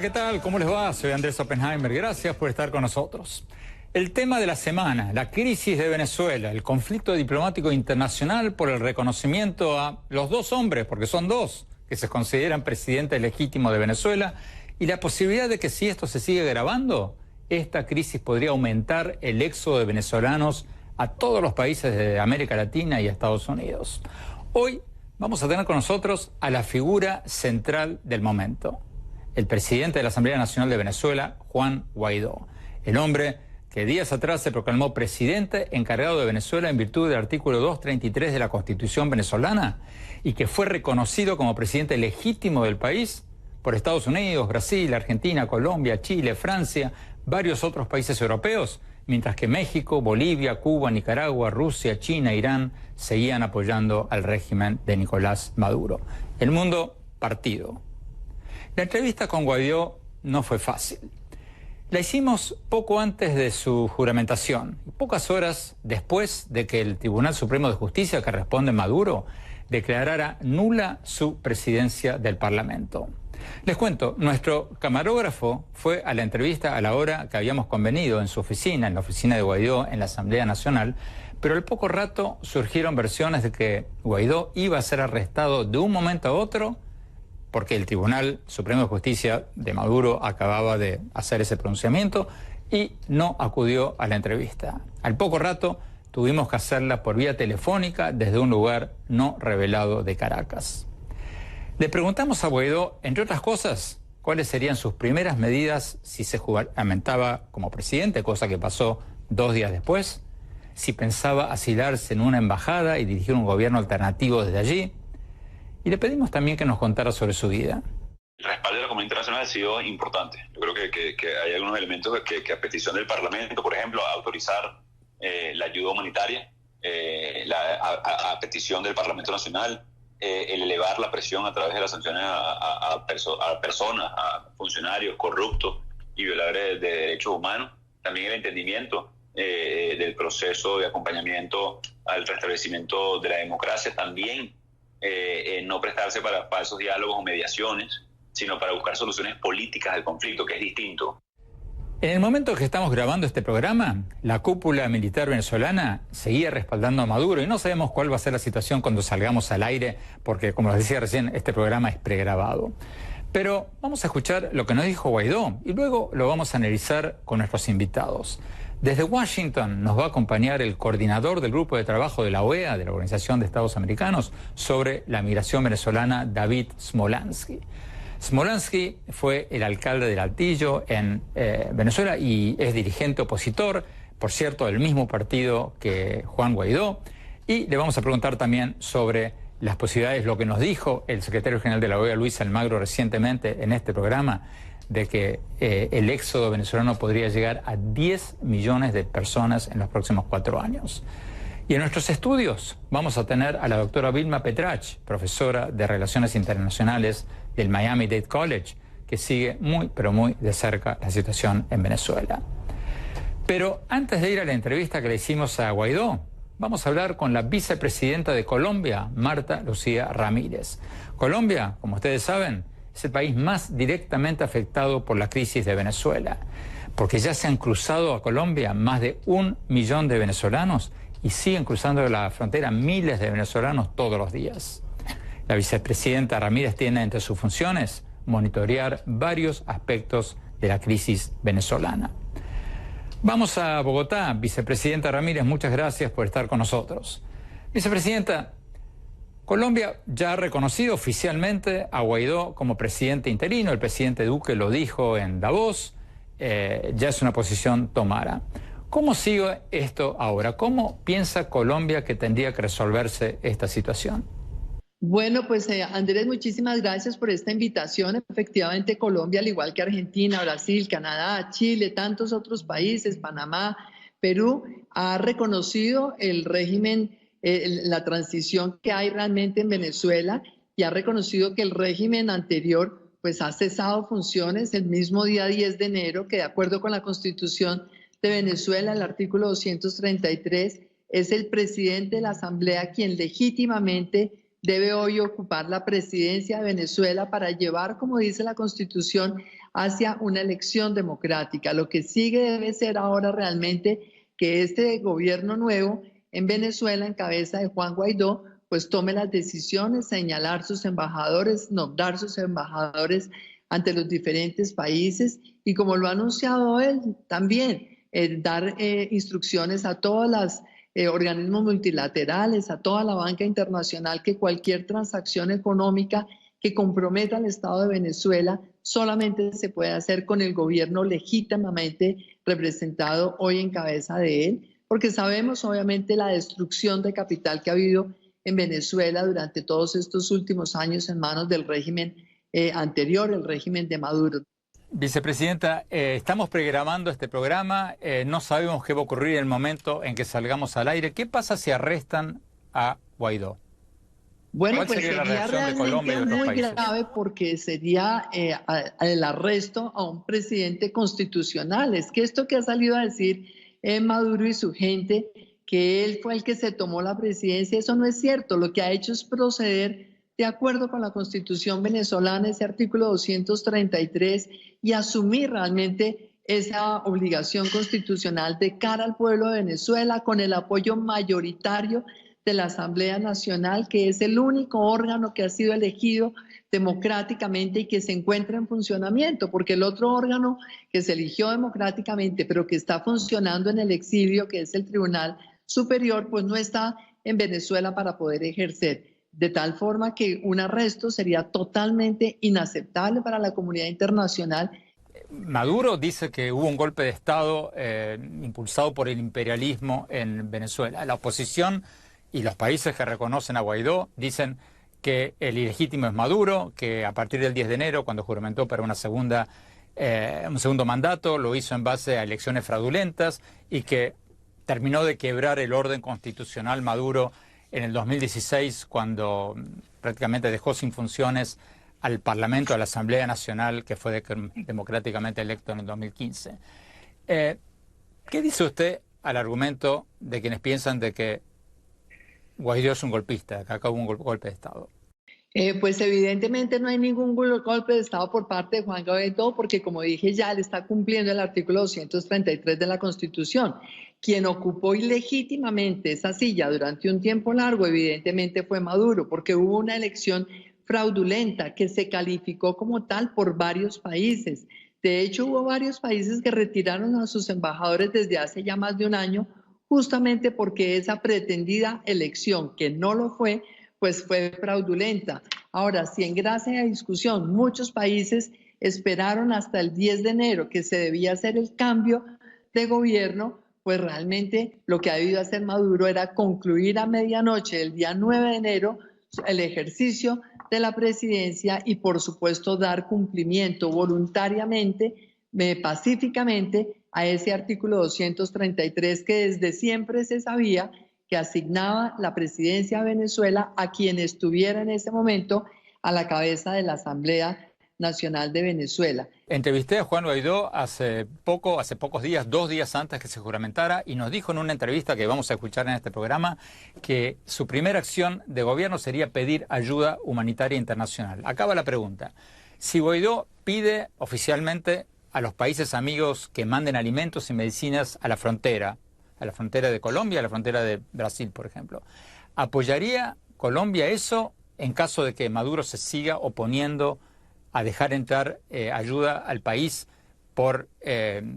¿qué tal? ¿Cómo les va? Soy Andrés Oppenheimer. Gracias por estar con nosotros. El tema de la semana, la crisis de Venezuela, el conflicto diplomático internacional por el reconocimiento a los dos hombres, porque son dos, que se consideran presidentes legítimos de Venezuela, y la posibilidad de que si esto se sigue agravando, esta crisis podría aumentar el éxodo de venezolanos a todos los países de América Latina y a Estados Unidos. Hoy vamos a tener con nosotros a la figura central del momento, el presidente de la Asamblea Nacional de Venezuela, Juan Guaidó, el hombre que días atrás se proclamó presidente encargado de Venezuela en virtud del artículo 233 de la Constitución venezolana y que fue reconocido como presidente legítimo del país por Estados Unidos, Brasil, Argentina, Colombia, Chile, Francia, varios otros países europeos, mientras que México, Bolivia, Cuba, Nicaragua, Rusia, China, Irán seguían apoyando al régimen de Nicolás Maduro. El mundo partido. La entrevista con Guaidó no fue fácil. La hicimos poco antes de su juramentación, pocas horas después de que el Tribunal Supremo de Justicia, que responde a Maduro, declarara nula su presidencia del Parlamento. Les cuento, nuestro camarógrafo fue a la entrevista a la hora que habíamos convenido en su oficina, en la oficina de Guaidó, en la Asamblea Nacional, pero al poco rato surgieron versiones de que Guaidó iba a ser arrestado de un momento a otro porque el Tribunal Supremo de Justicia de Maduro acababa de hacer ese pronunciamiento y no acudió a la entrevista. Al poco rato tuvimos que hacerla por vía telefónica desde un lugar no revelado de Caracas. Le preguntamos a Guaidó, entre otras cosas, cuáles serían sus primeras medidas si se juramentaba como presidente, cosa que pasó 2 días después, si pensaba asilarse en una embajada y dirigir un gobierno alternativo desde allí. Y le pedimos también que nos contara sobre su vida. El respaldo de la comunidad internacional ha sido importante. Yo creo que hay algunos elementos que a petición del Parlamento, por ejemplo, autorizar la ayuda humanitaria, a petición del Parlamento Nacional, el elevar la presión a través de las sanciones a personas, a funcionarios corruptos y violadores de derechos humanos. También el entendimiento del proceso de acompañamiento al restablecimiento de la democracia. También no prestarse para falsos diálogos o mediaciones, sino para buscar soluciones políticas al conflicto, que es distinto. En el momento que estamos grabando este programa, la cúpula militar venezolana seguía respaldando a Maduro y no sabemos cuál va a ser la situación cuando salgamos al aire, porque, como les decía recién, este programa es pregrabado. Pero vamos a escuchar lo que nos dijo Guaidó y luego lo vamos a analizar con nuestros invitados. Desde Washington nos va a acompañar el coordinador del grupo de trabajo de la OEA, de la Organización de Estados Americanos, sobre la migración venezolana, David Smolansky. Smolansky fue el alcalde del Altillo en Venezuela y es dirigente opositor, por cierto, del mismo partido que Juan Guaidó. Y le vamos a preguntar también sobre las posibilidades, lo que nos dijo el secretario general de la OEA, Luis Almagro, recientemente en este programa, de que el éxodo venezolano podría llegar a 10 millones de personas en los próximos 4 años. Y en nuestros estudios vamos a tener a la doctora Vilma Petrach, profesora de Relaciones Internacionales del Miami-Dade College, que sigue muy, pero muy de cerca la situación en Venezuela. Pero antes de ir a la entrevista que le hicimos a Guaidó, vamos a hablar con la vicepresidenta de Colombia, Marta Lucía Ramírez. Colombia, como ustedes saben, es el país más directamente afectado por la crisis de Venezuela, porque ya se han cruzado a Colombia más de 1 millón de venezolanos y siguen cruzando la frontera miles de venezolanos todos los días. La vicepresidenta Ramírez tiene entre sus funciones monitorear varios aspectos de la crisis venezolana. Vamos a Bogotá. Vicepresidenta Ramírez, muchas gracias por estar con nosotros. Vicepresidenta, Colombia ya ha reconocido oficialmente a Guaidó como presidente interino. El presidente Duque lo dijo en Davos. Ya es una posición tomada. ¿Cómo sigue esto ahora? ¿Cómo piensa Colombia que tendría que resolverse esta situación? Bueno, pues Andrés, muchísimas gracias por esta invitación. Efectivamente, Colombia, al igual que Argentina, Brasil, Canadá, Chile, tantos otros países, Panamá, Perú, ha reconocido el régimen, la transición que hay realmente en Venezuela y ha reconocido que el régimen anterior pues ha cesado funciones el mismo día 10 de enero, que de acuerdo con la Constitución de Venezuela, el artículo 233, es el presidente de la Asamblea quien legítimamente debe hoy ocupar la presidencia de Venezuela para llevar, como dice la Constitución, hacia una elección democrática. Lo que sigue debe ser ahora realmente que este gobierno nuevo en Venezuela, en cabeza de Juan Guaidó, pues tome las decisiones, señalar sus embajadores, nombrar sus embajadores ante los diferentes países y, como lo ha anunciado él también, dar instrucciones a todas las organismos multilaterales, a toda la banca internacional, que cualquier transacción económica que comprometa al Estado de Venezuela solamente se puede hacer con el gobierno legítimamente representado hoy en cabeza de él, porque sabemos obviamente la destrucción de capital que ha habido en Venezuela durante todos estos últimos años en manos del régimen anterior, el régimen de Maduro. Vicepresidenta, estamos pregrabando este programa, no sabemos qué va a ocurrir en el momento en que salgamos al aire. ¿Qué pasa si arrestan a Guaidó? Bueno, pues sería realmente muy grave, porque sería el arresto a un presidente constitucional. Es que esto que ha salido a decir Maduro y su gente, que él fue el que se tomó la presidencia, eso no es cierto. Lo que ha hecho es proceder de acuerdo con la Constitución venezolana, ese artículo 233, y asumir realmente esa obligación constitucional de cara al pueblo de Venezuela, con el apoyo mayoritario de la Asamblea Nacional, que es el único órgano que ha sido elegido democráticamente y que se encuentra en funcionamiento, porque el otro órgano que se eligió democráticamente pero que está funcionando en el exilio, que es el Tribunal Superior, pues no está en Venezuela para poder ejercer. De tal forma que un arresto sería totalmente inaceptable para la comunidad internacional. Maduro dice que hubo un golpe de Estado impulsado por el imperialismo en Venezuela. La oposición y los países que reconocen a Guaidó dicen que el ilegítimo es Maduro, que a partir del 10 de enero, cuando juramentó para un segundo mandato, lo hizo en base a elecciones fraudulentas y que terminó de quebrar el orden constitucional Maduro en el 2016, cuando prácticamente dejó sin funciones al Parlamento, a la Asamblea Nacional, que fue democráticamente electo en el 2015. ¿Qué dice usted al argumento de quienes piensan de que Guaidó es un golpista, que acá hubo un golpe de Estado? Pues evidentemente no hay ningún golpe de Estado por parte de Juan Guaidó, porque, como dije ya, él está cumpliendo el artículo 233 de la Constitución. Quien ocupó ilegítimamente esa silla durante un tiempo largo evidentemente fue Maduro, porque hubo una elección fraudulenta que se calificó como tal por varios países. De hecho, hubo varios países que retiraron a sus embajadores desde hace ya más de un año, justamente porque esa pretendida elección, que no lo fue, pues fue fraudulenta. Ahora, si en gracia de discusión muchos países esperaron hasta el 10 de enero que se debía hacer el cambio de gobierno, pues realmente lo que ha debido hacer Maduro era concluir a medianoche el día 9 de enero el ejercicio de la presidencia y, por supuesto, dar cumplimiento voluntariamente, pacíficamente, a ese artículo 233 que desde siempre se sabía que asignaba la presidencia de Venezuela a quien estuviera en ese momento a la cabeza de la Asamblea Nacional de Venezuela. Entrevisté a Juan Guaidó hace pocos días, 2 días antes que se juramentara, y nos dijo en una entrevista que vamos a escuchar en este programa que su primera acción de gobierno sería pedir ayuda humanitaria internacional. Acaba la pregunta. Si Guaidó pide oficialmente a los países amigos que manden alimentos y medicinas a la frontera de Colombia, a la frontera de Brasil, por ejemplo, ¿apoyaría Colombia eso en caso de que Maduro se siga oponiendo a dejar entrar ayuda al país por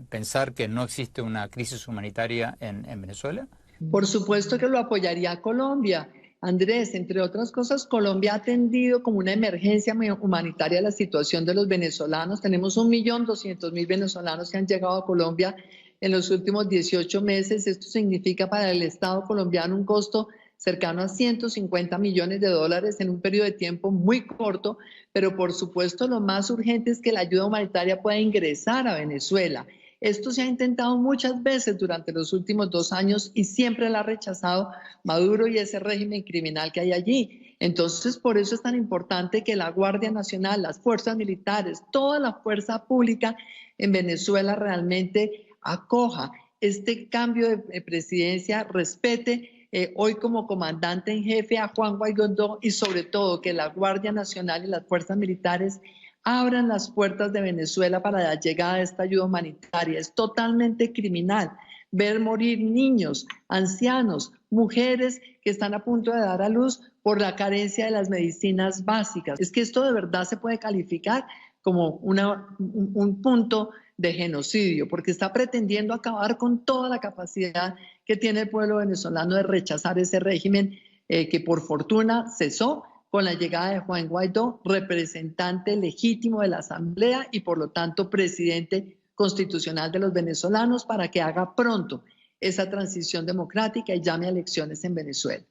pensar que no existe una crisis humanitaria en Venezuela? Por supuesto que lo apoyaría a Colombia. Andrés, entre otras cosas, Colombia ha atendido como una emergencia humanitaria la situación de los venezolanos. Tenemos 1.200.000 venezolanos que han llegado a Colombia en los últimos 18 meses. Esto significa para el Estado colombiano un costo cercano a 150 millones de dólares en un periodo de tiempo muy corto, pero por supuesto lo más urgente es que la ayuda humanitaria pueda ingresar a Venezuela. Esto se ha intentado muchas veces durante los últimos 2 años y siempre la ha rechazado Maduro y ese régimen criminal que hay allí. Entonces, por eso es tan importante que la Guardia Nacional, las fuerzas militares, toda la fuerza pública en Venezuela realmente acoja este cambio de presidencia, respete hoy como comandante en jefe a Juan Guaidó y sobre todo que la Guardia Nacional y las fuerzas militares abran las puertas de Venezuela para la llegada de esta ayuda humanitaria. Es totalmente criminal ver morir niños, ancianos, mujeres que están a punto de dar a luz por la carencia de las medicinas básicas. Es que esto de verdad se puede calificar como un punto de genocidio, porque está pretendiendo acabar con toda la capacidad que tiene el pueblo venezolano de rechazar ese régimen que por fortuna cesó con la llegada de Juan Guaidó, representante legítimo de la Asamblea y por lo tanto presidente constitucional de los venezolanos, para que haga pronto esa transición democrática y llame a elecciones en Venezuela.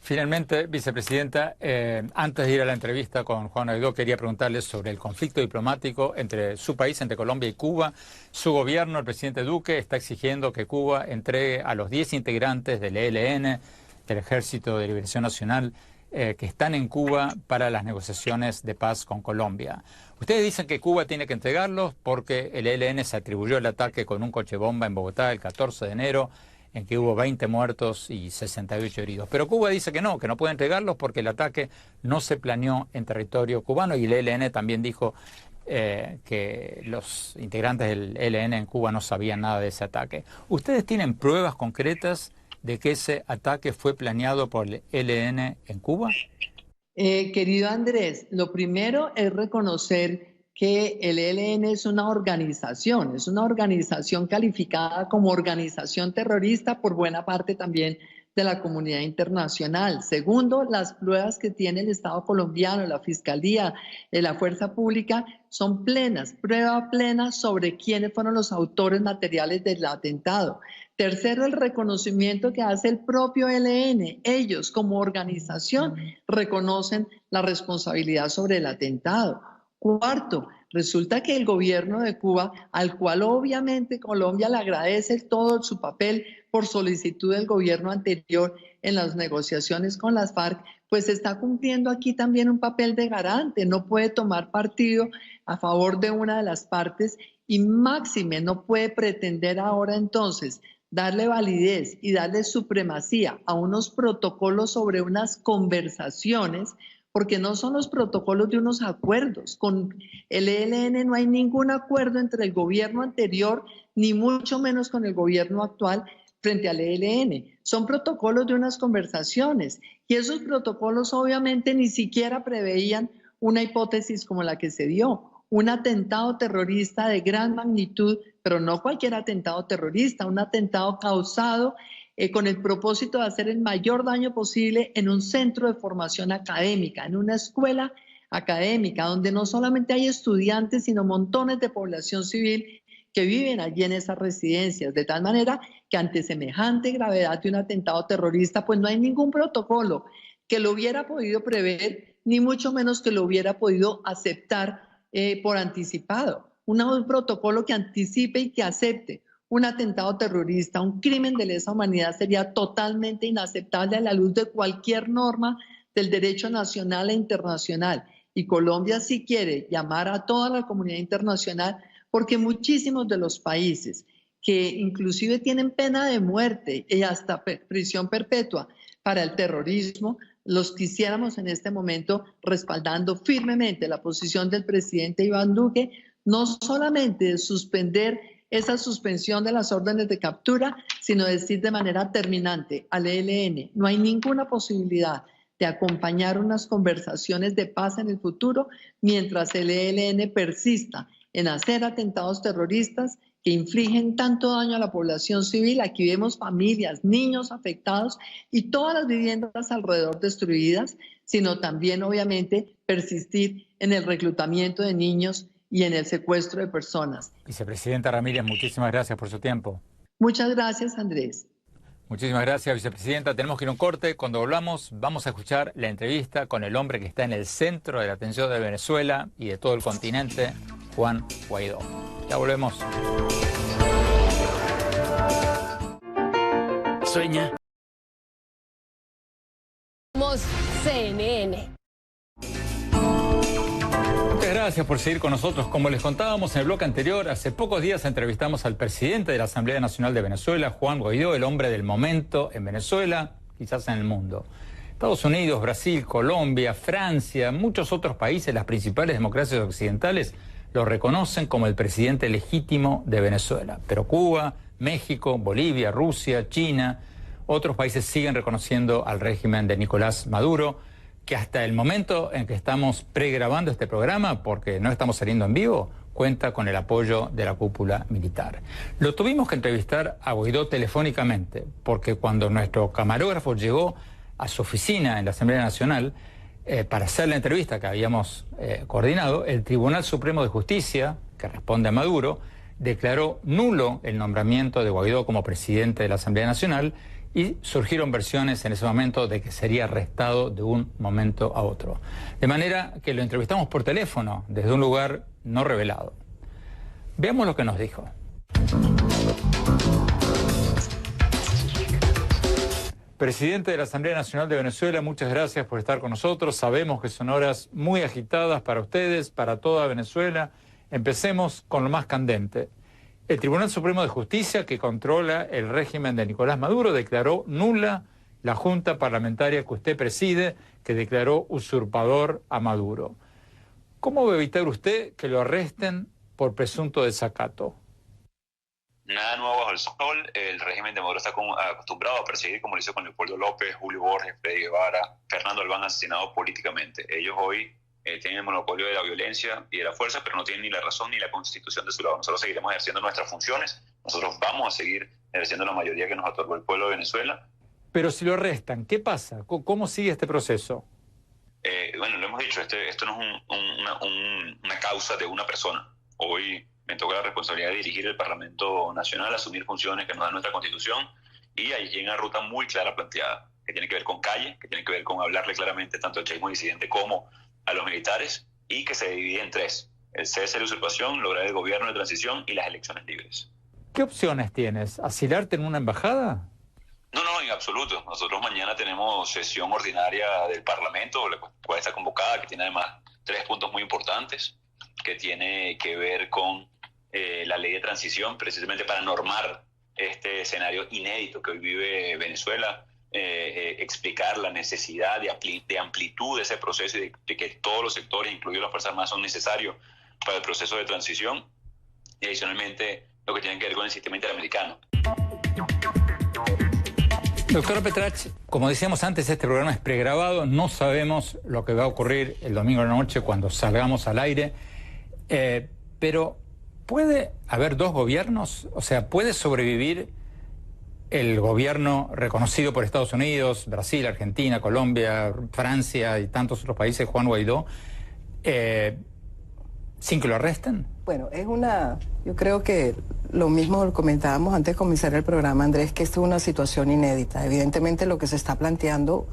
Finalmente, vicepresidenta, antes de ir a la entrevista con Juan Guaidó, quería preguntarle sobre el conflicto diplomático entre su país, entre Colombia y Cuba. Su gobierno, el presidente Duque, está exigiendo que Cuba entregue a los 10 integrantes del ELN, del Ejército de Liberación Nacional, que están en Cuba para las negociaciones de paz con Colombia. Ustedes dicen que Cuba tiene que entregarlos porque el ELN se atribuyó el ataque con un coche bomba en Bogotá el 14 de enero, en que hubo 20 muertos y 68 heridos. Pero Cuba dice que no puede entregarlos porque el ataque no se planeó en territorio cubano, y el ELN también dijo que los integrantes del ELN en Cuba no sabían nada de ese ataque. ¿Ustedes tienen pruebas concretas de que ese ataque fue planeado por el ELN en Cuba? Querido Andrés, lo primero es reconocer que el ELN es una organización calificada como organización terrorista por buena parte también de la comunidad internacional. Segundo, las pruebas que tiene el Estado colombiano, la Fiscalía, la Fuerza Pública, son plenas, prueba plena sobre quiénes fueron los autores materiales del atentado. Tercero, el reconocimiento que hace el propio ELN. Ellos, como organización, reconocen la responsabilidad sobre el atentado. Cuarto, resulta que el gobierno de Cuba, al cual obviamente Colombia le agradece todo su papel por solicitud del gobierno anterior en las negociaciones con las FARC, pues está cumpliendo aquí también un papel de garante. No puede tomar partido a favor de una de las partes y máxime no puede pretender ahora entonces darle validez y darle supremacía a unos protocolos sobre unas conversaciones, porque no son los protocolos de unos acuerdos. Con el ELN no hay ningún acuerdo entre el gobierno anterior, ni mucho menos con el gobierno actual frente al ELN. Son protocolos de unas conversaciones, y esos protocolos obviamente ni siquiera preveían una hipótesis como la que se dio, un atentado terrorista de gran magnitud, pero no cualquier atentado terrorista, un atentado causado con el propósito de hacer el mayor daño posible en un centro de formación académica, en una escuela académica, donde no solamente hay estudiantes, sino montones de población civil que viven allí en esas residencias, de tal manera que ante semejante gravedad de un atentado terrorista, pues no hay ningún protocolo que lo hubiera podido prever, ni mucho menos que lo hubiera podido aceptar por anticipado. Un protocolo que anticipe y que acepte un atentado terrorista, un crimen de lesa humanidad, sería totalmente inaceptable a la luz de cualquier norma del derecho nacional e internacional. Y Colombia sí quiere llamar a toda la comunidad internacional, porque muchísimos de los países que inclusive tienen pena de muerte y hasta prisión perpetua para el terrorismo, los quisiéramos en este momento respaldando firmemente la posición del presidente Iván Duque, no solamente de suspender esa suspensión de las órdenes de captura, sino decir de manera terminante al ELN, no hay ninguna posibilidad de acompañar unas conversaciones de paz en el futuro mientras el ELN persista en hacer atentados terroristas que infligen tanto daño a la población civil. Aquí vemos familias, niños afectados y todas las viviendas alrededor destruidas, sino también obviamente persistir en el reclutamiento de niños y en el secuestro de personas. Vicepresidenta Ramírez, muchísimas gracias por su tiempo. Muchas gracias, Andrés. Muchísimas gracias, vicepresidenta. Tenemos que ir a un corte. Cuando volvamos, vamos a escuchar la entrevista con el hombre que está en el centro de la atención de Venezuela y de todo el continente, Juan Guaidó. Ya volvemos. Sueña. Somos CNN. Muchas gracias. Gracias por seguir con nosotros. Como les contábamos en el bloque anterior, hace pocos días entrevistamos al presidente de la Asamblea Nacional de Venezuela, Juan Guaidó, el hombre del momento en Venezuela, quizás en el mundo. Estados Unidos, Brasil, Colombia, Francia, muchos otros países, las principales democracias occidentales, lo reconocen como el presidente legítimo de Venezuela. Pero Cuba, México, Bolivia, Rusia, China, otros países siguen reconociendo al régimen de Nicolás Maduro, que hasta el momento en que estamos pregrabando este programa, porque no estamos saliendo en vivo, cuenta con el apoyo de la cúpula militar. Lo tuvimos que entrevistar a Guaidó telefónicamente, porque cuando nuestro camarógrafo llegó a su oficina en la Asamblea Nacional para hacer la entrevista que habíamos coordinado, el Tribunal Supremo de Justicia, que responde a Maduro, declaró nulo el nombramiento de Guaidó como presidente de la Asamblea Nacional, y surgieron versiones en ese momento de que sería arrestado de un momento a otro. De manera que lo entrevistamos por teléfono desde un lugar no revelado. Veamos lo que nos dijo. Presidente de la Asamblea Nacional de Venezuela, muchas gracias por estar con nosotros. Sabemos que son horas muy agitadas para ustedes, para toda Venezuela. Empecemos con lo más candente. El Tribunal Supremo de Justicia, que controla el régimen de Nicolás Maduro, declaró nula la Junta Parlamentaria que usted preside, que declaró usurpador a Maduro. ¿Cómo va a evitar usted que lo arresten por presunto desacato? Nada nuevo bajo el sol. El régimen de Maduro está acostumbrado a perseguir, como lo hizo con Leopoldo López, Julio Borges, Freddy Guevara, Fernando Albán, asesinados políticamente. Ellos hoy tienen el monopolio de la violencia y de la fuerza, pero no tienen ni la razón ni la Constitución de su lado. Nosotros seguiremos ejerciendo nuestras funciones, nosotros vamos a seguir ejerciendo la mayoría que nos otorgó el pueblo de Venezuela. Pero si lo arrestan, ¿qué pasa? ¿Cómo sigue este proceso? Bueno, lo hemos dicho, esto no es una causa de una persona. Hoy me toca la responsabilidad de dirigir el Parlamento Nacional, asumir funciones que nos da nuestra Constitución, y ahí hay una ruta muy clara planteada, que tiene que ver con calle, que tiene que ver con hablarle claramente tanto al chavismo disidente como a los militares, y que se divide en tres: el cese de la usurpación, lograr el gobierno de transición y las elecciones libres. ¿Qué opciones tienes? ¿Asilarte en una embajada? No, en absoluto. Nosotros mañana tenemos sesión ordinaria del Parlamento, la cual está convocada, que tiene además 3 puntos muy importantes, que tiene que ver con la ley de transición, precisamente para normar este escenario inédito que hoy vive Venezuela, explicar la necesidad de amplitud de ese proceso y de que todos los sectores, incluidos las Fuerzas Armadas, son necesarios para el proceso de transición, y adicionalmente lo que tiene que ver con el sistema interamericano. Doctora Petrach, como decíamos antes, este programa es pregrabado, no sabemos lo que va a ocurrir el domingo de la noche cuando salgamos al aire, pero ¿puede haber 2 gobiernos? O sea, ¿puede sobrevivir el gobierno reconocido por Estados Unidos, Brasil, Argentina, Colombia, Francia y tantos otros países, Juan Guaidó, sin que lo arresten? Bueno, yo creo que lo mismo lo comentábamos antes de comenzar el programa, Andrés, que esta es una situación inédita. Evidentemente lo que se está planteando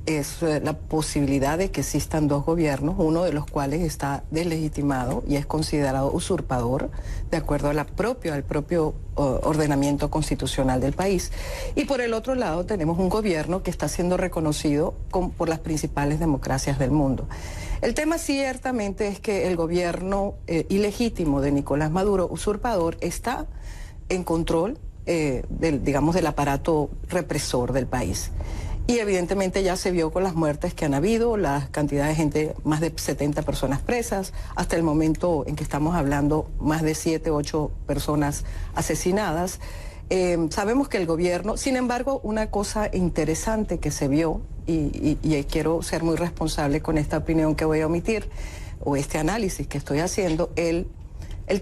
es la posibilidad de que existan 2 gobiernos, uno de los cuales está deslegitimado y es considerado usurpador de acuerdo al propio ordenamiento constitucional del país. Y por el otro lado tenemos un gobierno que está siendo reconocido por las principales democracias del mundo. El tema ciertamente es que el gobierno ilegítimo de Nicolás Maduro, usurpador, está en control del aparato represor del país. Y evidentemente ya se vio con las muertes que han habido, la cantidad de gente, más de 70 personas presas, hasta el momento en que estamos hablando, más de 7, 8 personas asesinadas. Sabemos que el gobierno, sin embargo, una cosa interesante que se vio, y quiero ser muy responsable con esta opinión que voy a omitir, o este análisis que estoy haciendo, el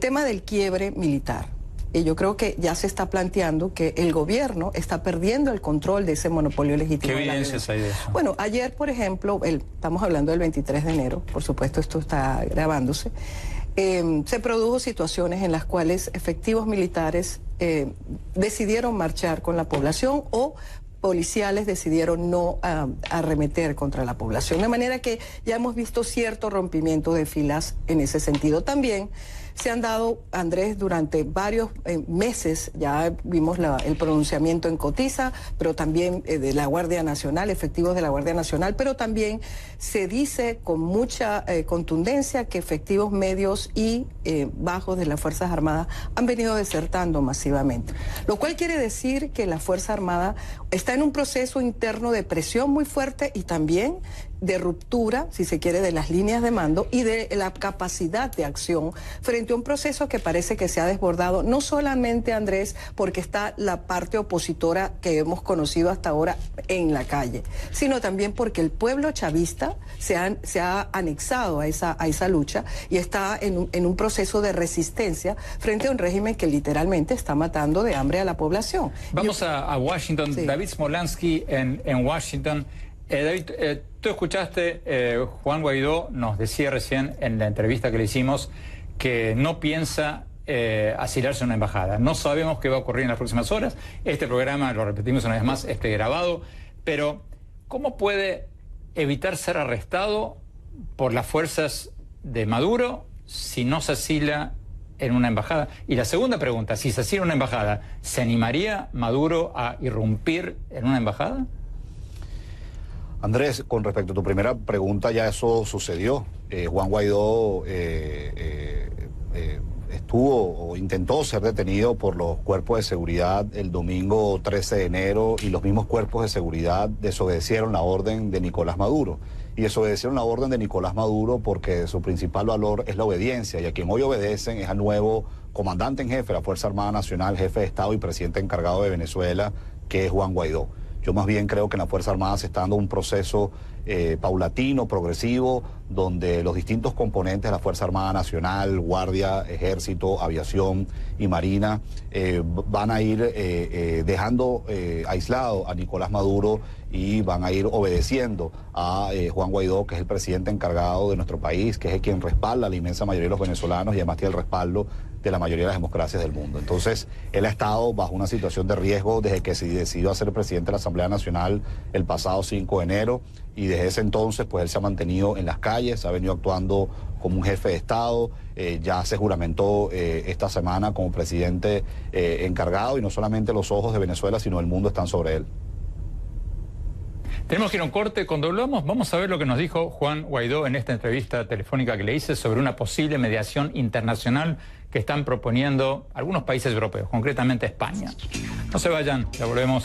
tema del quiebre militar. Y yo creo que ya se está planteando que el gobierno está perdiendo el control de ese monopolio legítimo. ¿Qué evidencias hay de eso? Bueno, ayer, por ejemplo, estamos hablando del 23 de enero, por supuesto esto está grabándose, se produjo situaciones en las cuales efectivos militares decidieron marchar con la población o policiales decidieron no arremeter contra la población. De manera que ya hemos visto cierto rompimiento de filas en ese sentido. También se han dado, Andrés, durante varios meses. Ya vimos el pronunciamiento en Cotiza, pero también de la Guardia Nacional, efectivos de la Guardia Nacional, pero también se dice con mucha contundencia que efectivos medios y bajos de las Fuerzas Armadas han venido desertando masivamente, lo cual quiere decir que la Fuerza Armada está en un proceso interno de presión muy fuerte y también de ruptura, si se quiere, de las líneas de mando y de la capacidad de acción frente a un proceso que parece que se ha desbordado, no solamente, Andrés, porque está la parte opositora que hemos conocido hasta ahora en la calle, sino también porque el pueblo chavista se ha anexado a esa lucha y está en un proceso de resistencia frente a un régimen que literalmente está matando de hambre a la población. Vamos a Washington. Sí. David Smolansky en Washington. David, tú escuchaste, Juan Guaidó nos decía recién en la entrevista que le hicimos que no piensa asilarse a una embajada. No sabemos qué va a ocurrir en las próximas horas. Este programa, lo repetimos una vez más, grabado. Pero, ¿cómo puede evitar ser arrestado por las fuerzas de Maduro si no se asila en una embajada? Y la segunda pregunta, si se asila en una embajada, ¿se animaría Maduro a irrumpir en una embajada? Andrés, con respecto a tu primera pregunta, ya eso sucedió. Juan Guaidó estuvo o intentó ser detenido por los cuerpos de seguridad el domingo 13 de enero y los mismos cuerpos de seguridad desobedecieron la orden de Nicolás Maduro. Y desobedecieron la orden de Nicolás Maduro porque su principal valor es la obediencia, y a quien hoy obedecen es al nuevo comandante en jefe de la Fuerza Armada Nacional, jefe de Estado y presidente encargado de Venezuela, que es Juan Guaidó. Yo más bien creo que en la Fuerza Armada se está dando un proceso paulatino, progresivo, donde los distintos componentes de la Fuerza Armada Nacional, Guardia, Ejército, Aviación y Marina, van a ir dejando aislado a Nicolás Maduro y van a ir obedeciendo a Juan Guaidó, que es el presidente encargado de nuestro país, que es quien respalda a la inmensa mayoría de los venezolanos y además tiene el respaldo de la mayoría de las democracias del mundo. Entonces, él ha estado bajo una situación de riesgo desde que se decidió a ser presidente de la Asamblea Nacional el pasado 5 de enero, y desde ese entonces, pues él se ha mantenido en las calles, ha venido actuando como un jefe de Estado, ya se juramentó esta semana como presidente encargado, y no solamente los ojos de Venezuela, sino el mundo están sobre él. Tenemos que ir a un corte. Cuando hablamos, vamos a ver lo que nos dijo Juan Guaidó en esta entrevista telefónica que le hice sobre una posible mediación internacional que están proponiendo algunos países europeos, concretamente España. No se vayan, ya volvemos.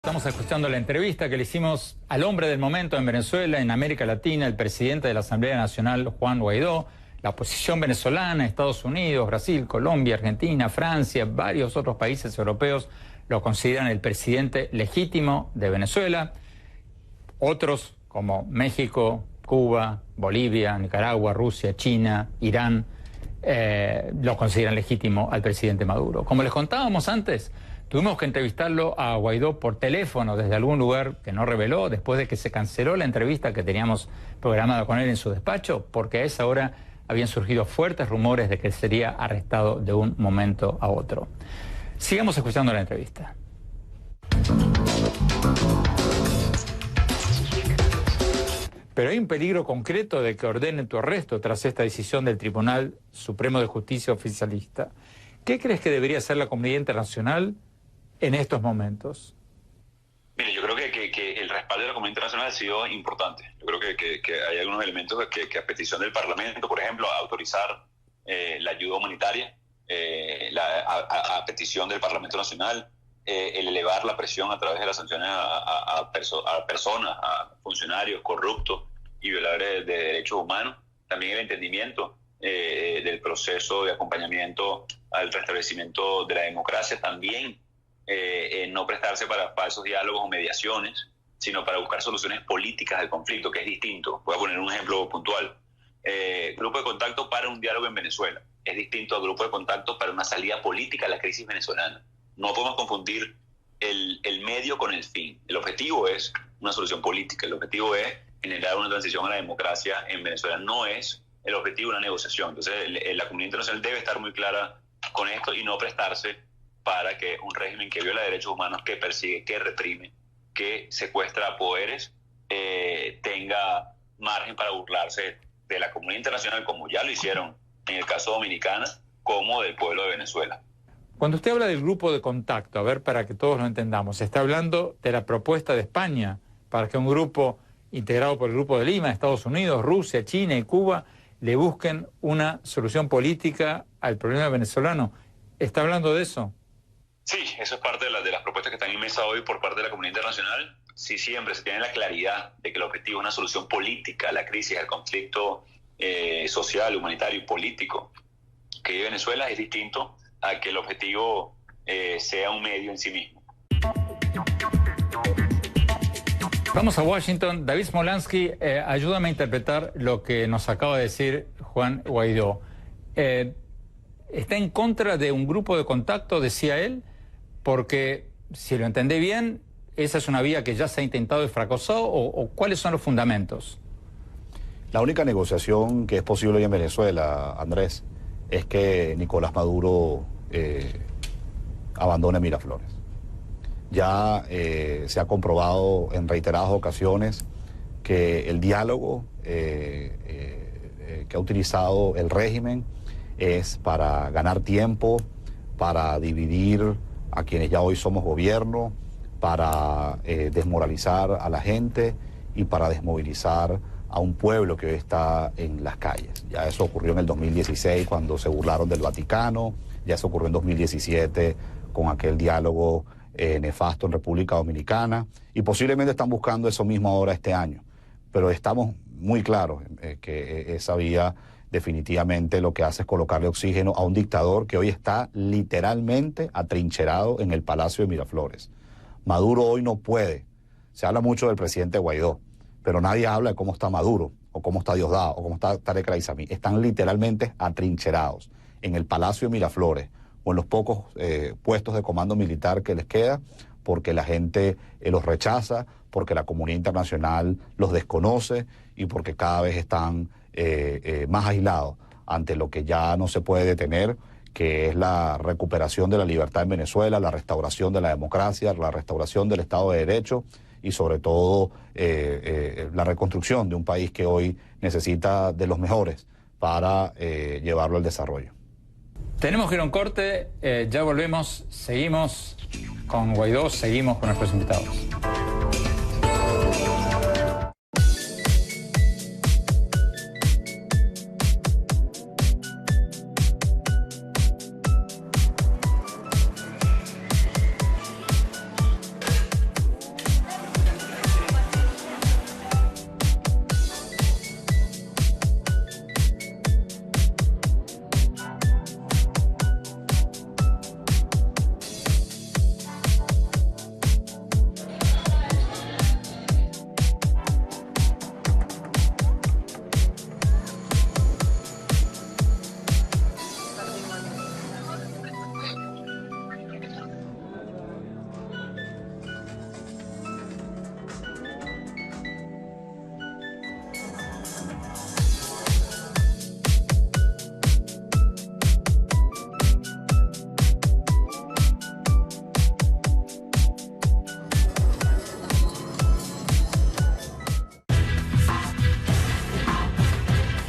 Estamos escuchando la entrevista que le hicimos al hombre del momento en Venezuela, en América Latina, el presidente de la Asamblea Nacional, Juan Guaidó. La oposición venezolana, Estados Unidos, Brasil, Colombia, Argentina, Francia, varios otros países europeos lo consideran el presidente legítimo de Venezuela. Otros, como México, Cuba, Bolivia, Nicaragua, Rusia, China, Irán, lo consideran legítimo al presidente Maduro. Como les contábamos antes, tuvimos que entrevistarlo a Guaidó por teléfono desde algún lugar que no reveló, después de que se canceló la entrevista que teníamos programada con él en su despacho, porque a esa hora habían surgido fuertes rumores de que él sería arrestado de un momento a otro. Sigamos escuchando la entrevista. Pero hay un peligro concreto de que ordenen tu arresto tras esta decisión del Tribunal Supremo de Justicia oficialista. ¿Qué crees que debería hacer la comunidad internacional en estos momentos? Mire, yo creo que el respaldo de la comunidad internacional ha sido importante. Yo creo que hay algunos elementos que a petición del Parlamento, por ejemplo, autorizar la ayuda humanitaria, a petición del Parlamento Nacional, el elevar la presión a través de las sanciones a personas, a funcionarios corruptos y violadores de derechos humanos. También el entendimiento del proceso de acompañamiento al restablecimiento de la democracia. También no prestarse para falsos diálogos o mediaciones, sino para buscar soluciones políticas al conflicto, que es distinto. Voy a poner un ejemplo puntual. Grupo de contacto para un diálogo en Venezuela es distinto al grupo de contacto para una salida política a la crisis venezolana. No podemos confundir el medio con el fin. El objetivo es una solución política, el objetivo es generar una transición a la democracia en Venezuela. No es el objetivo de una negociación. Entonces, la comunidad internacional debe estar muy clara con esto y no prestarse para que un régimen que viola derechos humanos, que persigue, que reprime, que secuestra poderes, tenga margen para burlarse de la comunidad internacional, como ya lo hicieron en el caso Dominicana, como del pueblo de Venezuela. Cuando usted habla del grupo de contacto, a ver, para que todos lo entendamos, ¿está hablando de la propuesta de España para que un grupo integrado por el Grupo de Lima, Estados Unidos, Rusia, China y Cuba le busquen una solución política al problema venezolano? ¿Está hablando de eso? Sí, eso es parte de las propuestas que están en mesa hoy por parte de la comunidad internacional. Sí, siempre se tiene la claridad de que el objetivo es una solución política a la crisis, al conflicto social, humanitario y político que vive Venezuela, es distinto a que el objetivo sea un medio en sí mismo. Vamos a Washington. David Smolansky, ayúdame a interpretar lo que nos acaba de decir Juan Guaidó. ¿Está en contra de un grupo de contacto, decía él? Porque, si lo entendí bien, ¿esa es una vía que ya se ha intentado y fracasó? ¿O cuáles son los fundamentos? La única negociación que es posible hoy en Venezuela, Andrés, es que Nicolás Maduro abandone Miraflores. Ya se ha comprobado en reiteradas ocasiones que el diálogo que ha utilizado el régimen es para ganar tiempo, para dividir a quienes ya hoy somos gobierno, para desmoralizar a la gente y para desmovilizar a un pueblo que hoy está en las calles. Ya eso ocurrió en el 2016 cuando se burlaron del Vaticano, ya eso ocurrió en 2017 con aquel diálogo nefasto en República Dominicana, y posiblemente están buscando eso mismo ahora este año. Pero estamos muy claros que esa vía definitivamente lo que hace es colocarle oxígeno a un dictador que hoy está literalmente atrincherado en el Palacio de Miraflores. Maduro hoy no puede. Se habla mucho del presidente Guaidó, pero nadie habla de cómo está Maduro, o cómo está Diosdado, o cómo está Tarek El Aissami. Están literalmente atrincherados en el Palacio de Miraflores o en los pocos puestos de comando militar que les queda, porque la gente los rechaza, porque la comunidad internacional los desconoce y porque cada vez están más aislados ante lo que ya no se puede detener, que es la recuperación de la libertad en Venezuela, la restauración de la democracia, la restauración del Estado de Derecho y sobre todo la reconstrucción de un país que hoy necesita de los mejores para llevarlo al desarrollo. Tenemos que ir a un corte, ya volvemos, seguimos con Guaidó, seguimos con nuestros invitados.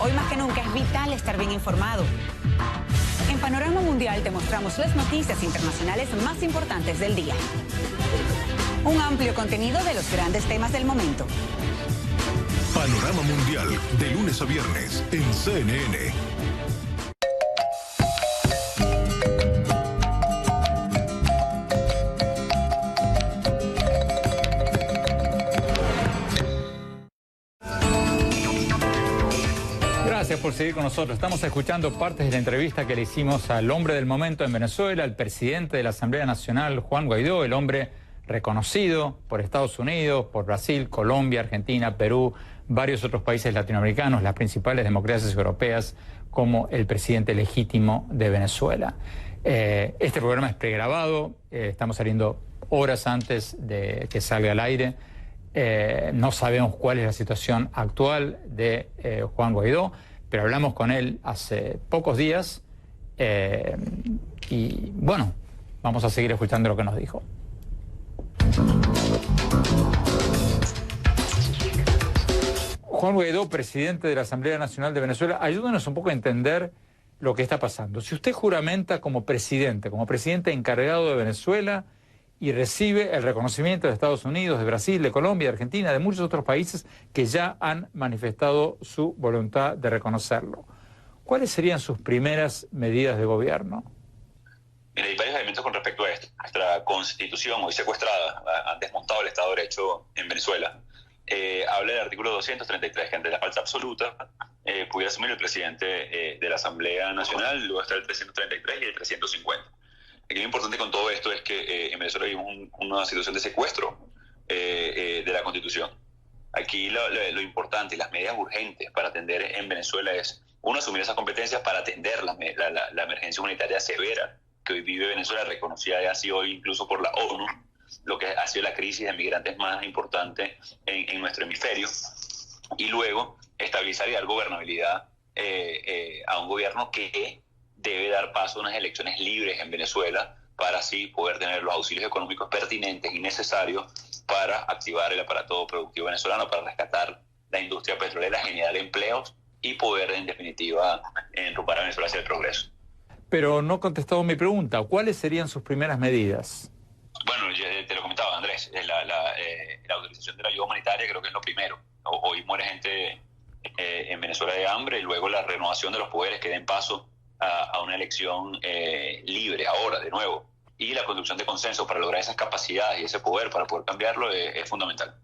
Hoy más que nunca es vital estar bien informado. En Panorama Mundial te mostramos las noticias internacionales más importantes del día. Un amplio contenido de los grandes temas del momento. Panorama Mundial, de lunes a viernes, en CNN. Gracias por seguir con nosotros. Estamos escuchando partes de la entrevista que le hicimos al hombre del momento en Venezuela, el presidente de la Asamblea Nacional, Juan Guaidó, el hombre reconocido por Estados Unidos, por Brasil, Colombia, Argentina, Perú, varios otros países latinoamericanos, las principales democracias europeas, como el presidente legítimo de Venezuela. Este programa es pregrabado, estamos saliendo horas antes de que salga al aire. No sabemos cuál es la situación actual de Juan Guaidó, pero hablamos con él hace pocos días y bueno, vamos a seguir escuchando lo que nos dijo. Juan Guaidó, presidente de la Asamblea Nacional de Venezuela, ayúdanos un poco a entender lo que está pasando. Si usted juramenta como presidente encargado de Venezuela y recibe el reconocimiento de Estados Unidos, de Brasil, de Colombia, de Argentina, de muchos otros países que ya han manifestado su voluntad de reconocerlo, ¿cuáles serían sus primeras medidas de gobierno? Mira, hay varios elementos con respecto a esto. Nuestra Constitución, hoy secuestrada, han desmontado el Estado de Derecho en Venezuela. Habla del artículo 233, que ante la falta absoluta pudiera asumir el presidente de la Asamblea Nacional, luego está el 333 y el 350. Aquí lo importante con todo esto es que en Venezuela vivimos una situación de secuestro de la Constitución. Aquí lo importante y las medidas urgentes para atender en Venezuela es, uno, asumir esas competencias para atender la emergencia humanitaria severa que hoy vive Venezuela, reconocida ya así hoy incluso por la ONU, lo que ha sido la crisis de migrantes más importante en nuestro hemisferio, y luego estabilizar y dar gobernabilidad a un gobierno que debe dar paso a unas elecciones libres en Venezuela para así poder tener los auxilios económicos pertinentes y necesarios para activar el aparato productivo venezolano, para rescatar la industria petrolera, generar empleos y poder, en definitiva, enrumbar a Venezuela hacia el progreso. Pero no ha contestado mi pregunta. ¿Cuáles serían sus primeras medidas? Bueno, te lo comentaba, Andrés, la autorización de la ayuda humanitaria creo que es lo primero. Hoy muere gente en Venezuela de hambre, y luego la renovación de los poderes que den paso a una elección libre ahora, de nuevo. Y la construcción de consenso para lograr esas capacidades y ese poder para poder cambiarlo es fundamental.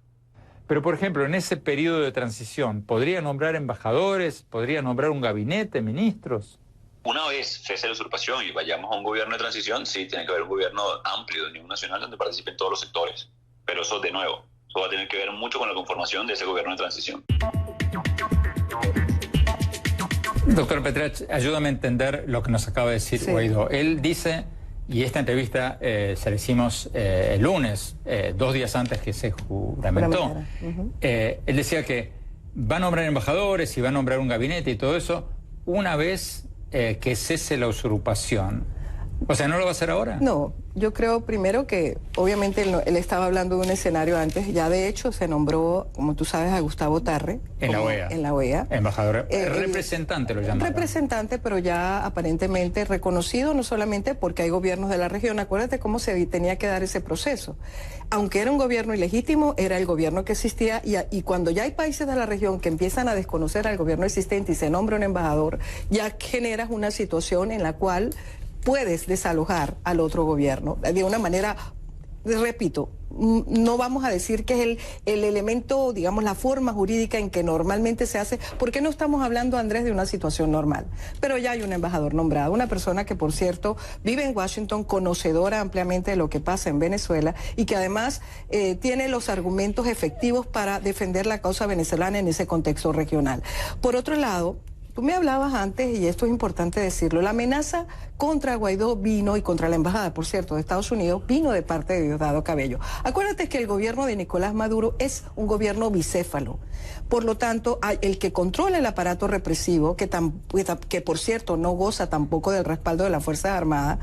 Pero, por ejemplo, en ese periodo de transición, ¿podría nombrar embajadores? ¿Podría nombrar un gabinete, ministros? Una vez cese la usurpación y vayamos a un gobierno de transición, sí, tiene que haber un gobierno amplio de nivel nacional donde participen todos los sectores. Pero eso, de nuevo, eso va a tener que ver mucho con la conformación de ese gobierno de transición. Doctor Petrach, ayúdame a entender lo que nos acaba de decir Guaidó. Él dice, y esta entrevista se la hicimos el lunes, 2 días antes que se juramentó, él decía que va a nombrar embajadores y va a nombrar un gabinete y todo eso una vez que cese la usurpación. O sea, ¿no lo va a hacer ahora? No, yo creo primero que obviamente él estaba hablando de un escenario antes. Ya de hecho se nombró, como tú sabes, a Gustavo Tarre. En la OEA. En la OEA. Embajador, representante lo llamaron. Representante, pero ya aparentemente reconocido, no solamente porque hay gobiernos de la región. Acuérdate cómo se tenía que dar ese proceso. Aunque era un gobierno ilegítimo, era el gobierno que existía, y cuando ya hay países de la región que empiezan a desconocer al gobierno existente y se nombra un embajador, ya generas una situación en la cual puedes desalojar al otro gobierno de una manera, repito, no vamos a decir que es el elemento, digamos, la forma jurídica en que normalmente se hace, porque no estamos hablando, Andrés, de una situación normal. Pero ya hay un embajador nombrado, una persona que, por cierto, vive en Washington, conocedora ampliamente de lo que pasa en Venezuela y que además tiene los argumentos efectivos para defender la causa venezolana en ese contexto regional. Por otro lado, tú me hablabas antes, y esto es importante decirlo, la amenaza contra Guaidó vino, y contra la embajada, por cierto, de Estados Unidos, vino de parte de Diosdado Cabello. Acuérdate que el gobierno de Nicolás Maduro es un gobierno bicéfalo. Por lo tanto, el que controla el aparato represivo, que por cierto no goza tampoco del respaldo de las Fuerzas Armadas,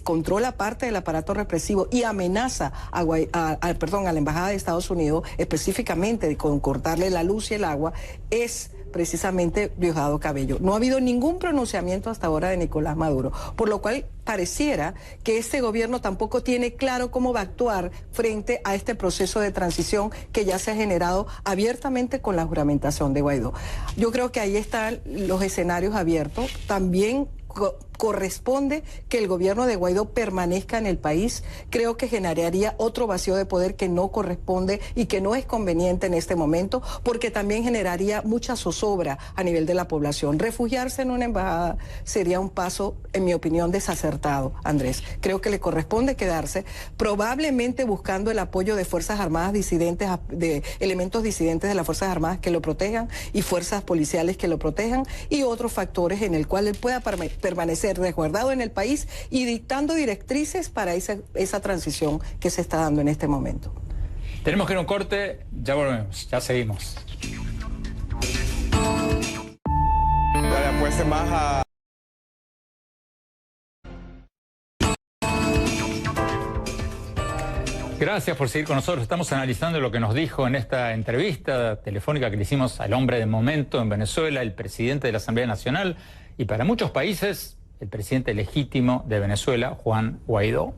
controla parte del aparato represivo y amenaza a la embajada de Estados Unidos, específicamente con cortarle la luz y el agua, es precisamente Diosdado Cabello. No ha habido ningún pronunciamiento hasta ahora de Nicolás Maduro, por lo cual pareciera que este gobierno tampoco tiene claro cómo va a actuar frente a este proceso de transición que ya se ha generado abiertamente con la juramentación de Guaidó. Yo creo que ahí están los escenarios abiertos. También corresponde que el gobierno de Guaidó permanezca en el país. Creo que generaría otro vacío de poder que no corresponde y que no es conveniente en este momento, porque también generaría mucha zozobra a nivel de la población. Refugiarse en una embajada sería un paso, en mi opinión, desacertado, Andrés. Creo que le corresponde quedarse, probablemente buscando el apoyo de Fuerzas Armadas disidentes, de elementos disidentes de las Fuerzas Armadas que lo protejan y fuerzas policiales que lo protejan, y otros factores en el cual él pueda permanecer resguardado en el país y dictando directrices para esa transición que se está dando en este momento. Tenemos que ir a un corte, ya volvemos, ya seguimos. Pues más a... Gracias por seguir con nosotros. Estamos analizando lo que nos dijo en esta entrevista telefónica que le hicimos al hombre del momento en Venezuela, el presidente de la Asamblea Nacional y para muchos países el presidente legítimo de Venezuela, Juan Guaidó.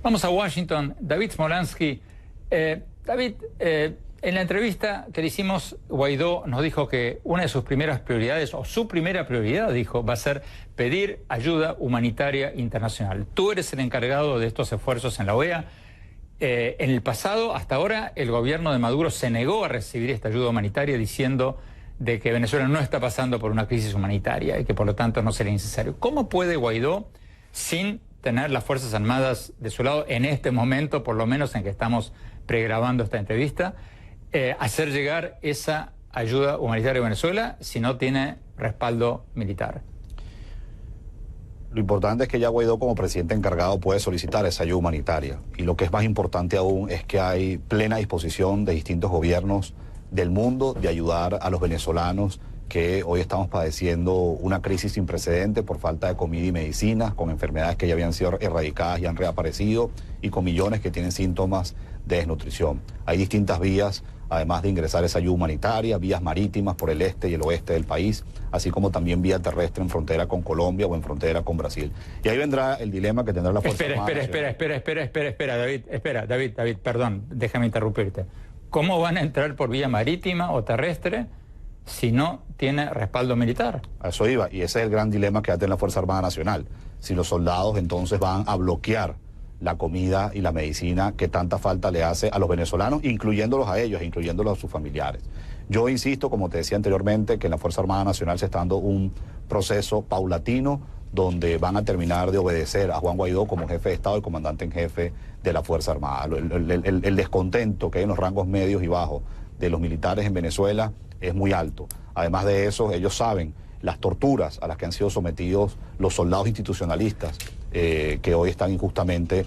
Vamos a Washington. David Smolansky. David, en la entrevista que le hicimos, Guaidó nos dijo que una de sus primeras prioridades, o su primera prioridad, dijo, va a ser pedir ayuda humanitaria internacional. Tú eres el encargado de estos esfuerzos en la OEA. En el pasado, hasta ahora, el gobierno de Maduro se negó a recibir esta ayuda humanitaria diciendo de que Venezuela no está pasando por una crisis humanitaria y que por lo tanto no sería necesario. ¿Cómo puede Guaidó, sin tener las Fuerzas Armadas de su lado en este momento, por lo menos en que estamos pregrabando esta entrevista, hacer llegar esa ayuda humanitaria a Venezuela si no tiene respaldo militar? Lo importante es que ya Guaidó como presidente encargado puede solicitar esa ayuda humanitaria. Y lo que es más importante aún es que hay plena disposición de distintos gobiernos del mundo de ayudar a los venezolanos que hoy estamos padeciendo una crisis sin precedentes por falta de comida y medicinas, con enfermedades que ya habían sido erradicadas y han reaparecido y con millones que tienen síntomas de desnutrición. Hay distintas vías, además de ingresar esa ayuda humanitaria, vías marítimas por el este y el oeste del país, así como también vía terrestre en frontera con Colombia o en frontera con Brasil. Y ahí vendrá el dilema que tendrá la Fuerza Armada. Espera, David, perdón, déjame interrumpirte. ¿Cómo van a entrar por vía marítima o terrestre si no tiene respaldo militar? A eso iba, y ese es el gran dilema que va a tener la Fuerza Armada Nacional. Si los soldados entonces van a bloquear la comida y la medicina que tanta falta le hace a los venezolanos, incluyéndolos a ellos, incluyéndolos a sus familiares. Yo insisto, como te decía anteriormente, que en la Fuerza Armada Nacional se está dando un proceso paulatino donde van a terminar de obedecer a Juan Guaidó como jefe de Estado y comandante en jefe de la Fuerza Armada. El descontento que hay en los rangos medios y bajos de los militares en Venezuela es muy alto. Además de eso, ellos saben las torturas a las que han sido sometidos los soldados institucionalistas que hoy están injustamente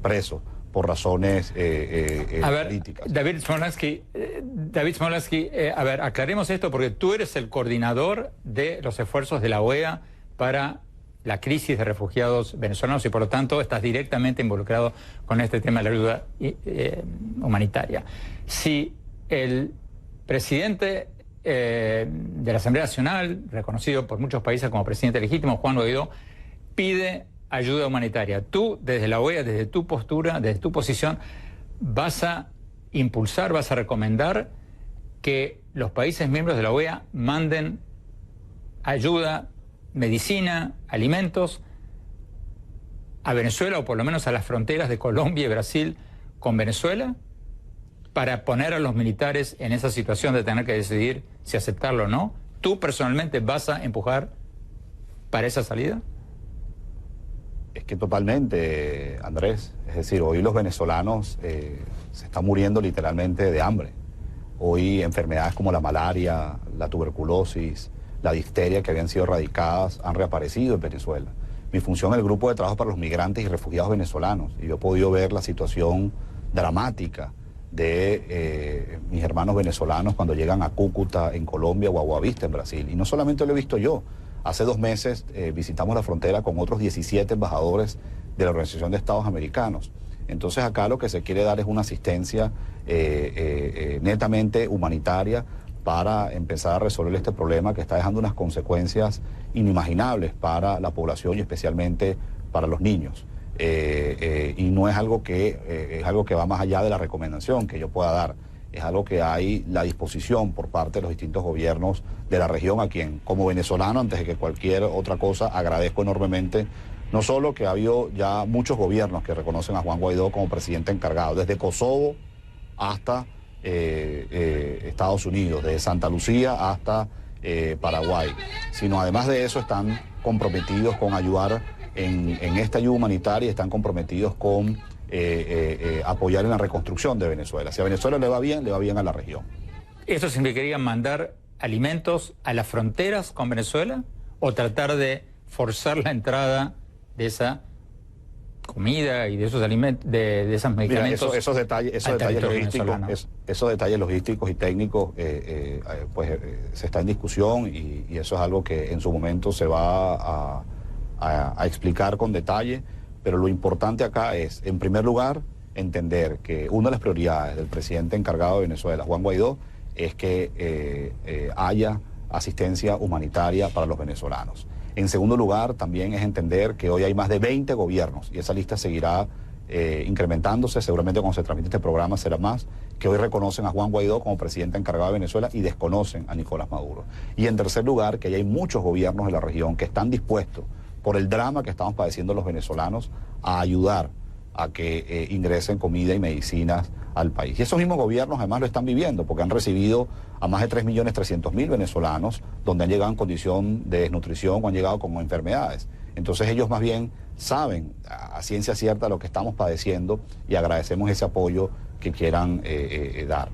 presos por razones políticas. David Smolansky, a ver, aclaremos esto porque tú eres el coordinador de los esfuerzos de la OEA para la crisis de refugiados venezolanos y por lo tanto estás directamente involucrado con este tema de la ayuda humanitaria. Si el presidente de la Asamblea Nacional, reconocido por muchos países como presidente legítimo, Juan Guaidó, pide ayuda humanitaria, tú desde la OEA, desde tu postura, desde tu posición, vas a impulsar, vas a recomendar que los países miembros de la OEA manden ayuda, medicina, alimentos a Venezuela o por lo menos a las fronteras de Colombia y Brasil con Venezuela para poner a los militares en esa situación de tener que decidir si aceptarlo o no. ¿Tú personalmente vas a empujar para esa salida? Es que totalmente, Andrés. Es decir, hoy los venezolanos se están muriendo literalmente de hambre. Hoy enfermedades como la malaria, la tuberculosis, la difteria que habían sido erradicadas han reaparecido en Venezuela. Mi función es el grupo de trabajo para los migrantes y refugiados venezolanos y yo he podido ver la situación dramática de mis hermanos venezolanos cuando llegan a Cúcuta en Colombia o a Boavista en Brasil. Y no solamente lo he visto yo. Hace 2 meses visitamos la frontera con otros 17 embajadores de la Organización de Estados Americanos. Entonces acá lo que se quiere dar es una asistencia netamente humanitaria para empezar a resolver este problema que está dejando unas consecuencias inimaginables para la población y especialmente para los niños. Y no es algo que va más allá de la recomendación que yo pueda dar. Es algo que hay la disposición por parte de los distintos gobiernos de la región, a quien como venezolano, antes de que cualquier otra cosa, agradezco enormemente, no solo que ha habido ya muchos gobiernos que reconocen a Juan Guaidó como presidente encargado, desde Kosovo hasta Estados Unidos, desde Santa Lucía hasta Paraguay, sino además de eso están comprometidos con ayudar en esta ayuda humanitaria, están comprometidos con apoyar en la reconstrucción de Venezuela. Si a Venezuela le va bien a la región. ¿Eso significaría mandar alimentos a las fronteras con Venezuela o tratar de forzar la entrada de esa comida y de esos alimentos, de esos medicamentos? Mira, esos detalles logísticos y técnicos se está en discusión y eso es algo que en su momento se va a explicar con detalle. Pero lo importante acá es, en primer lugar, entender que una de las prioridades del presidente encargado de Venezuela, Juan Guaidó, es que haya asistencia humanitaria para los venezolanos. En segundo lugar, también es entender que hoy hay más de 20 gobiernos y esa lista seguirá incrementándose. Seguramente cuando se transmite este programa será más, que hoy reconocen a Juan Guaidó como presidente encargado de Venezuela y desconocen a Nicolás Maduro. Y en tercer lugar, que hay muchos gobiernos de la región que están dispuestos, por el drama que estamos padeciendo los venezolanos, a ayudar a que ingresen comida y medicinas al país. Y esos mismos gobiernos además lo están viviendo, porque han recibido a más de 3.300.000 venezolanos, donde han llegado en condición de desnutrición o han llegado con enfermedades. Entonces ellos más bien saben a ciencia cierta lo que estamos padeciendo y agradecemos ese apoyo que quieran dar.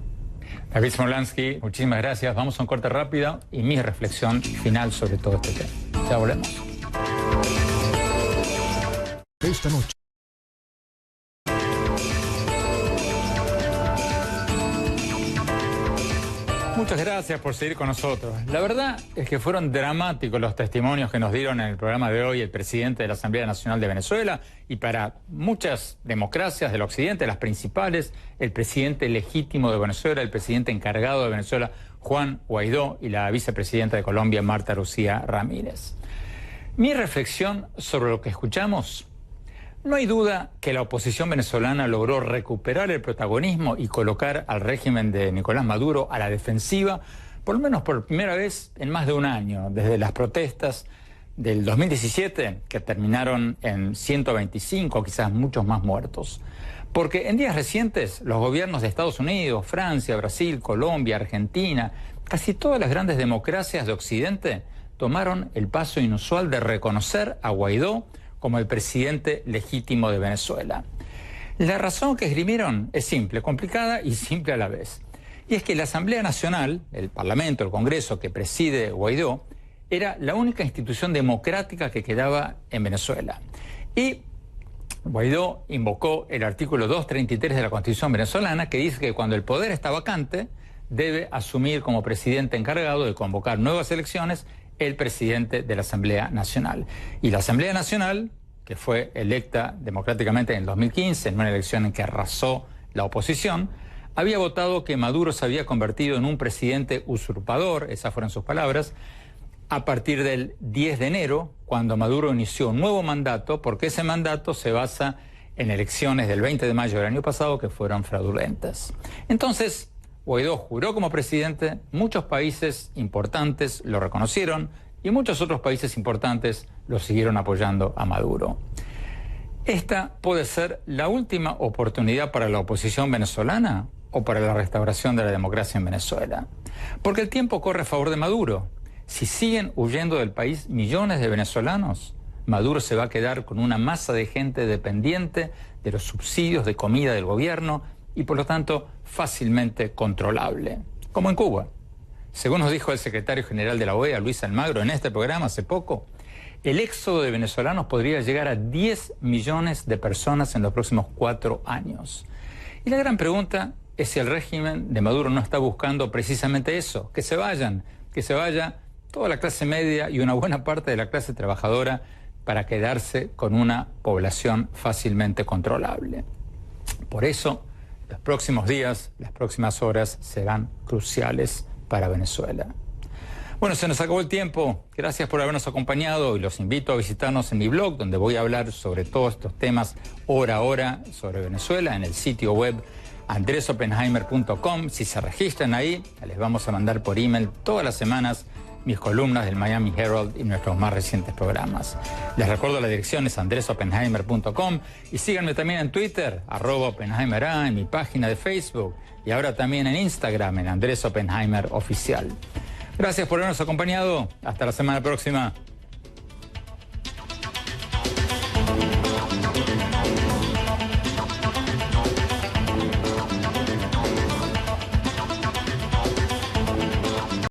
David Smolansky, muchísimas gracias. Vamos a un corte rápido y mi reflexión final sobre todo este tema. Ya volvemos. Esta noche. Muchas gracias por seguir con nosotros. La verdad es que fueron dramáticos los testimonios que nos dieron en el programa de hoy el presidente de la Asamblea Nacional de Venezuela y para muchas democracias del occidente, las principales, el presidente legítimo de Venezuela, el presidente encargado de Venezuela, Juan Guaidó, y la vicepresidenta de Colombia, Marta Lucía Ramírez. Mi reflexión sobre lo que escuchamos: no hay duda que la oposición venezolana logró recuperar el protagonismo y colocar al régimen de Nicolás Maduro a la defensiva, por lo menos por primera vez en más de un año, desde las protestas del 2017, que terminaron en 125, quizás muchos más muertos. Porque en días recientes los gobiernos de Estados Unidos, Francia, Brasil, Colombia, Argentina, casi todas las grandes democracias de Occidente tomaron el paso inusual de reconocer a Guaidó como el presidente legítimo de Venezuela. La razón que esgrimieron es simple, complicada y simple a la vez. Y es que la Asamblea Nacional, el Parlamento, el Congreso que preside Guaidó, era la única institución democrática que quedaba en Venezuela. Y Guaidó invocó el artículo 233 de la Constitución venezolana, que dice que cuando el poder está vacante, debe asumir como presidente encargado de convocar nuevas elecciones el presidente de la Asamblea Nacional. Y la Asamblea Nacional, que fue electa democráticamente en el 2015, en una elección en que arrasó la oposición, había votado que Maduro se había convertido en un presidente usurpador, esas fueron sus palabras, a partir del 10 de enero, cuando Maduro inició un nuevo mandato, porque ese mandato se basa en elecciones del 20 de mayo del año pasado que fueron fraudulentas. Entonces, Guaidó juró como presidente, muchos países importantes lo reconocieron y muchos otros países importantes lo siguieron apoyando a Maduro. ¿Esta puede ser la última oportunidad para la oposición venezolana o para la restauración de la democracia en Venezuela? Porque el tiempo corre a favor de Maduro. Si siguen huyendo del país millones de venezolanos, Maduro se va a quedar con una masa de gente dependiente de los subsidios de comida del gobierno y por lo tanto fácilmente controlable, como en Cuba. Según nos dijo el secretario general de la OEA, Luis Almagro, en este programa hace poco, el éxodo de venezolanos podría llegar a 10 millones de personas en los próximos 4 años. Y la gran pregunta es si el régimen de Maduro no está buscando precisamente eso, que se vaya toda la clase media y una buena parte de la clase trabajadora para quedarse con una población fácilmente controlable. Por eso, los próximos días, las próximas horas serán cruciales para Venezuela. Bueno, se nos acabó el tiempo. Gracias por habernos acompañado y los invito a visitarnos en mi blog, donde voy a hablar sobre todos estos temas hora a hora sobre Venezuela, en el sitio web andresopenheimer.com. Si se registran ahí, les vamos a mandar por email todas las semanas mis columnas del Miami Herald y nuestros más recientes programas. Les recuerdo la dirección es andresopenheimer.com y síganme también en Twitter, @OpenheimerA, en mi página de Facebook y ahora también en Instagram, en Andrés Oppenheimer Oficial. Gracias por habernos acompañado. Hasta la semana próxima.